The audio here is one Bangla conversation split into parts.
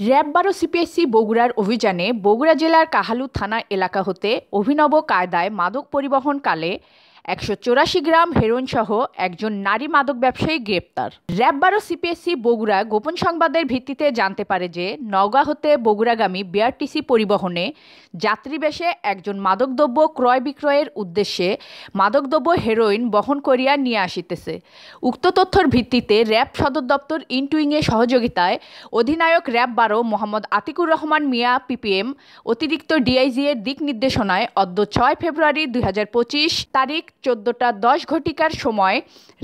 র‍্যাব ১২ সিপিএসসি বগুড়ার অভিযানে বগুড়া জেলার কাহালু থানা এলাকা হতে অভিনব কায়দায় মাদক পরিবহনকালে ১৮৪ গ্রাম হেরোইনসহ একজন নারী মাদক ব্যবসায়ী গ্রেপ্তার। র‍্যাব ১২ সিপিএসসি বগুড়া গোপন সংবাদের ভিত্তিতে জানতে পারে যে নওগাঁ হতে বগুড়াগামী বিআরটিসি পরিবহনে যাত্রীবেশে একজন মাদকদ্রব্য ক্রয় বিক্রয়ের উদ্দেশ্যে মাদকদ্রব্য হেরোইন বহন করিয়া নিয়ে আসিতেছে। উক্ত তথ্যের ভিত্তিতে র‍্যাব সদর দপ্তর ইনটুইংয়ের সহযোগিতায় অধিনায়ক র‍্যাব ১২ মোহাম্মদ আতিকুর রহমান মিয়া পিপিএম অতিরিক্ত ডিআইজি এর দিক নির্দেশনায় অদ্য ৬ ফেব্রুয়ারি ২০২৫ তারিখ ১৪টা ১০ ঘটিকার সময়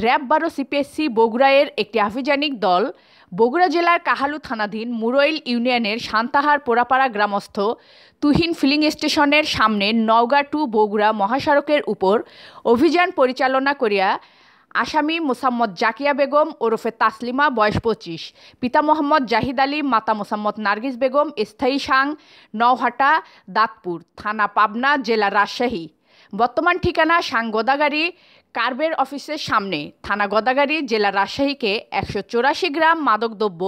র‍্যাব ১২ সিপিএসসি বগুড়ায়ের একটি আভিযানিক দল বগুড়া জেলার কাহালু থানাধীন মুরইল ইউনিয়নের সান্তাহার পোড়াপাড়া গ্রামস্থ তুহিন ফিলিং স্টেশনের সামনে নওগাঁ টু বগুড়া মহাসড়কের উপর অভিযান পরিচালনা করিয়া আসামি মোসাম্মদ জাকিয়া বেগম ওরফে তাসলিমা বয়স ২৫, পিতা মোহাম্মদ জাহিদ আলী, মাতা মোসাম্মদ নার্গিস বেগম, স্থায়ী সাং নওহাটা দাঁতপুর, থানা পাবনা, জেলা রাজশাহী, বর্তমান ঠিকানা সাং গোদাগাড়ি কার্বের অফিসের সামনে, থানা গোদাগাড়ি, জেলা রাজশাহীকে ১৮৪ গ্রাম মাদকদ্রব্য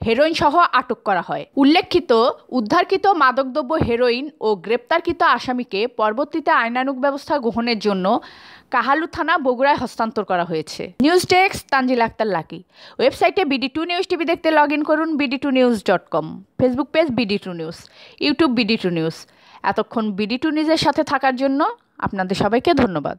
হেরোইন সহ আটক করা হয়। উল্লেখিত উদ্ধারকৃত মাদকদ্রব্য হেরোইন ও গ্রেপ্তারকৃত আসামিকে পরবর্তীতে আইনানুগ ব্যবস্থা গ্রহণের জন্য কাহালু থানা বগুড়ায় হস্তান্তর করা হয়েছে। News desk Tanzil Akter Lucky. ওয়েবসাইটে বিডি2 নিউজ টিভি দেখতে লগ ইন করুন bd2news.com, Facebook page BD two news, YouTube BD two news. এতক্ষণ বিডি2 নিউজের সাথে থাকার জন্য আপনাদের সবাইকে ধন্যবাদ।